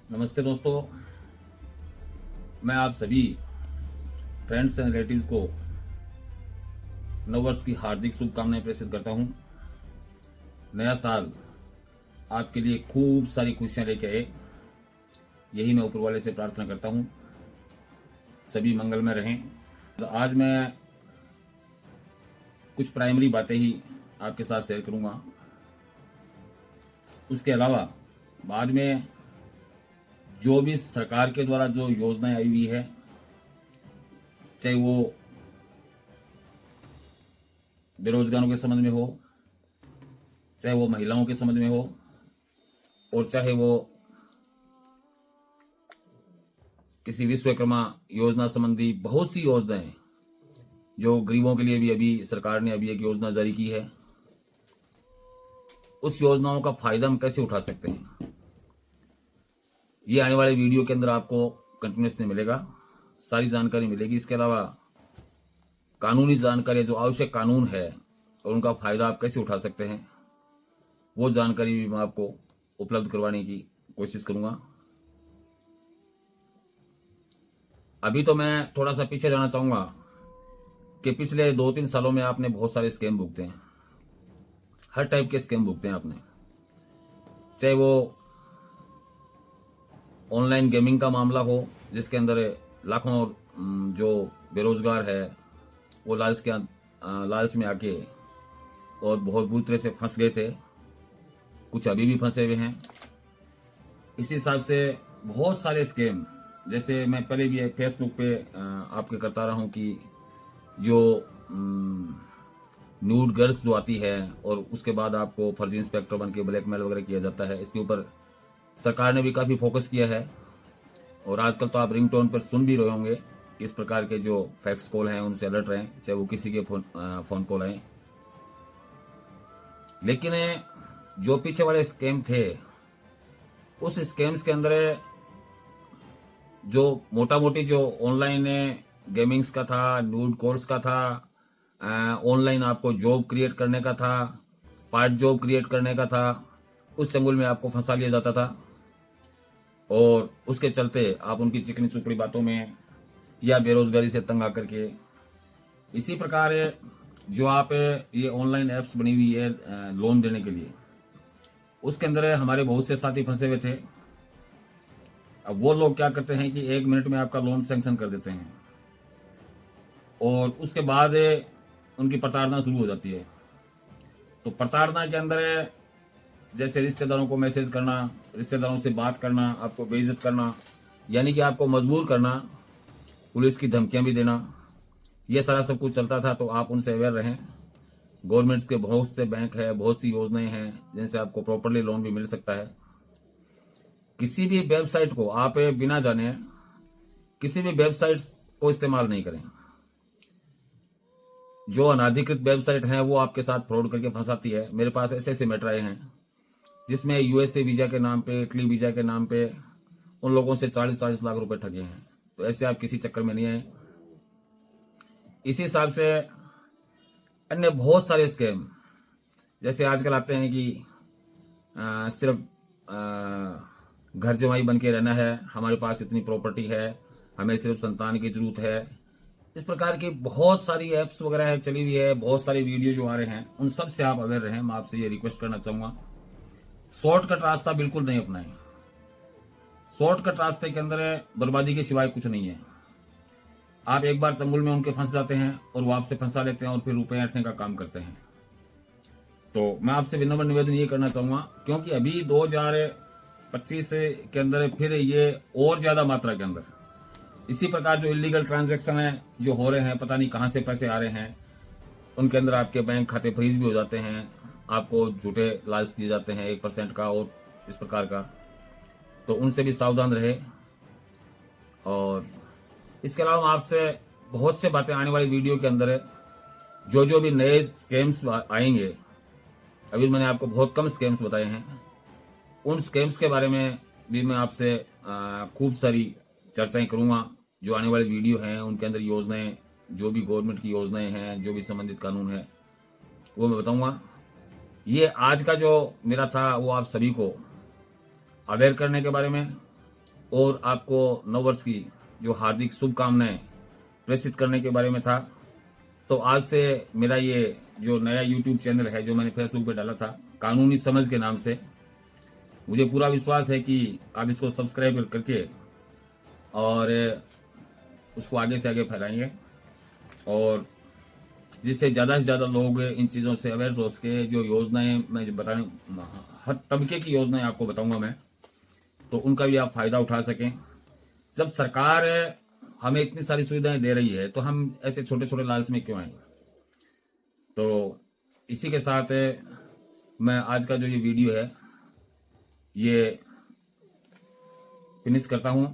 नमस्ते दोस्तों, मैं आप सभी फ्रेंड्स एंड रिलेटिव्स को नववर्ष की हार्दिक शुभकामनाएं प्रेषित करता हूं। नया साल आपके लिए खूब सारी खुशियां लेके आए, यही मैं ऊपर वाले से प्रार्थना करता हूं। सभी मंगलमय रहें। आज मैं कुछ प्राइमरी बातें ही आपके साथ शेयर करूंगा। उसके अलावा बाद में जो भी सरकार के द्वारा जो योजनाएं आई हुई है, चाहे वो बेरोजगारों के संबंध में हो, चाहे वो महिलाओं के संबंध में हो, और चाहे वो किसी विश्वकर्मा योजना संबंधी बहुत सी योजनाएं जो गरीबों के लिए भी अभी सरकार ने अभी एक योजना जारी की है, उस योजनाओं का फायदा हम कैसे उठा सकते हैं, ये आने वाले वीडियो के अंदर आपको कंटिन्यूसली मिलेगा, सारी जानकारी मिलेगी। इसके अलावा कानूनी जानकारी, जो आवश्यक कानून है और उनका फायदा आप कैसे उठा सकते हैं, वो जानकारी भी मैं आपको उपलब्ध करवाने की कोशिश करूंगा। अभी तो मैं थोड़ा सा पीछे जाना चाहूंगा कि पिछले 2-3 सालों में आपने बहुत सारे स्कैम भुगते हैं। हर टाइप के स्कैम भुगते हैं आपने, चाहे वो ऑनलाइन गेमिंग का मामला हो, जिसके अंदर लाखों जो बेरोजगार है वो लालच में आके और बहुत बुरी तरह से फंस गए थे, कुछ अभी भी फंसे हुए हैं। इसी हिसाब से बहुत सारे स्कैम, जैसे मैं पहले भी फेसबुक पे आपके करता रहा हूँ कि जो न्यूड गर्ल्स जो आती है और उसके बाद आपको फर्जी इंस्पेक्टर बन के ब्लैकमेल वगैरह किया जाता है, इसके ऊपर सरकार ने भी काफ़ी फोकस किया है। और आजकल तो आप रिंगटोन पर सुन भी रहे होंगे, इस प्रकार के जो फैक्स कॉल हैं उनसे अलर्ट रहें, चाहे वो किसी के फोन कॉल आए। लेकिन जो पीछे वाले स्कैम थे, उस स्कैम्स के अंदर जो मोटा मोटी जो ऑनलाइन गेमिंग्स का था, न्यूड कोर्स का था, ऑनलाइन आपको जॉब क्रिएट करने का था, पार्ट जॉब क्रिएट करने का था, उस चंगुल में आपको फंसा लिया जाता था और उसके चलते आप उनकी चिकनी चुपड़ी बातों में या बेरोजगारी से तंग आकर के, इसी प्रकार जो आप ये ऑनलाइन ऐप्स बनी हुई है लोन देने के लिए, उसके अंदर हमारे बहुत से साथी फंसे हुए थे। अब वो लोग क्या करते हैं कि 1 मिनट में आपका लोन सैंक्शन कर देते हैं और उसके बाद उनकी प्रताड़ना शुरू हो जाती है। तो प्रताड़ना के अंदर जैसे रिश्तेदारों को मैसेज करना, रिश्तेदारों से बात करना, आपको बेइज्जत करना, यानी कि आपको मजबूर करना, पुलिस की धमकियां भी देना, यह सारा सब कुछ चलता था। तो आप उनसे अवेयर रहें। गवर्नमेंट्स के बहुत से बैंक है, बहुत सी योजनाएं हैं जिनसे आपको प्रॉपरली लोन भी मिल सकता है। किसी भी वेबसाइट को आप बिना जाने किसी भी वेबसाइट को इस्तेमाल नहीं करें। जो अनाधिकृत वेबसाइट है वो आपके साथ फ्रॉड करके फंसाती है। मेरे पास ऐसे ऐसे मैटर आए हैं जिसमें यूएसए वीजा के नाम पे, इटली वीजा के नाम पे उन लोगों से 40-40 लाख रुपए ठगे हैं। तो ऐसे आप किसी चक्कर में नहीं आए। इसी हिसाब से अन्य बहुत सारे स्कैम जैसे आजकल आते हैं कि सिर्फ घर जमाई बन के रहना है, हमारे पास इतनी प्रॉपर्टी है, हमें सिर्फ संतान की जरूरत है। इस प्रकार की बहुत सारी ऐप्स वगैरह चली हुई है, बहुत सारे वीडियो जो आ रहे हैं, उन सब से आप अवेयर रहें। मैं आपसे ये रिक्वेस्ट करना चाहूंगा, शॉर्टकट रास्ता बिल्कुल नहीं अपनाएं। शॉर्टकट रास्ते के अंदर बर्बादी के सिवाय कुछ नहीं है। आप एक बार चंगुल में उनके फंस जाते हैं और वो आपसे फंसा लेते हैं और फिर रुपए ऐंठने का काम करते हैं। तो मैं आपसे विनम्र निवेदन ये करना चाहूंगा, क्योंकि अभी 2025 के अंदर फिर ये और ज्यादा मात्रा के अंदर इसी प्रकार जो इलीगल ट्रांजैक्शन है जो हो रहे हैं, पता नहीं कहां से पैसे आ रहे हैं, उनके अंदर आपके बैंक खाते फ्रीज भी हो जाते हैं, आपको झूठे लालच दिए जाते हैं 1% का और इस प्रकार का। तो उनसे भी सावधान रहे। और इसके अलावा आपसे बहुत से बातें आने वाली वीडियो के अंदर है। जो जो भी नए स्कैम्स आएंगे, अभी मैंने आपको बहुत कम स्कैम्स बताए हैं, उन स्कैम्स के बारे में भी मैं आपसे खूब सारी चर्चाएं करूंगा। जो आने वाले वीडियो हैं उनके अंदर योजनाएं, जो भी गवर्नमेंट की योजनाएं हैं, जो भी संबंधित कानून है, वो मैं बताऊंगा। ये आज का जो मेरा था वो आप सभी को अवेयर करने के बारे में, और आपको नववर्ष की जो हार्दिक शुभकामनाएं प्रेषित करने के बारे में था। तो आज से मेरा ये जो नया YouTube चैनल है जो मैंने फेसबुक पे डाला था कानूनी समझ के नाम से, मुझे पूरा विश्वास है कि आप इसको सब्सक्राइब करके और उसको आगे से आगे फैलाएंगे और जिससे ज़्यादा से ज़्यादा लोग इन चीज़ों से अवेयर हो सके। जो योजनाएं मैं जो बताने, हर तबके की योजनाएं आपको बताऊंगा मैं, तो उनका भी आप फायदा उठा सकें। जब सरकार हमें इतनी सारी सुविधाएं दे रही है तो हम ऐसे छोटे छोटे लालच में क्यों आए। तो इसी के साथ मैं आज का जो ये वीडियो है ये फिनिश करता हूं।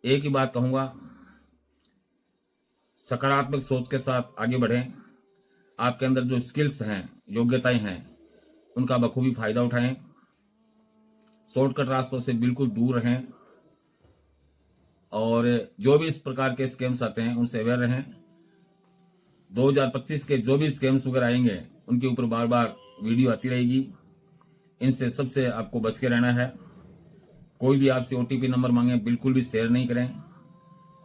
एक ही बात कहूंगा, सकारात्मक सोच के साथ आगे बढ़ें। आपके अंदर जो स्किल्स हैं, योग्यताएं हैं, उनका बखूबी फायदा उठाएं। शॉर्टकट रास्तों से बिल्कुल दूर रहें और जो भी इस प्रकार के स्कैम्स आते हैं उनसे अवेयर रहें। 2025 के जो भी स्कैम्स वगैरह आएंगे उनके ऊपर बार बार वीडियो आती रहेगी। इनसे सबसे आपको बच के रहना है। कोई भी आपसे OTP नंबर मांगे बिल्कुल भी शेयर नहीं करें।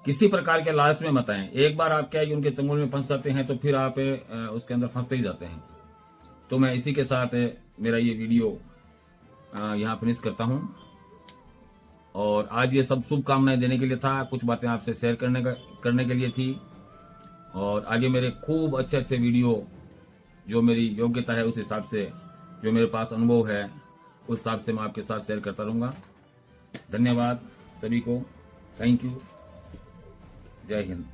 किसी प्रकार के लालच में मत आएं। एक बार आप क्या है कि उनके चंगुल में फंस जाते हैं तो फिर आप उसके अंदर फंसते ही जाते हैं। तो मैं इसी के साथ मेरा ये वीडियो यहाँ फिनिश करता हूँ और आज ये सब शुभकामनाएं देने के लिए था, कुछ बातें आपसे शेयर करने के लिए थी और आगे मेरे खूब अच्छे अच्छे वीडियो जो मेरी योग्यता है उस हिसाब से, जो मेरे पास अनुभव है उस हिसाब से मैं आपके साथ शेयर करता रहूँगा। धन्यवाद सभी को, थैंक यू, जय हिंद।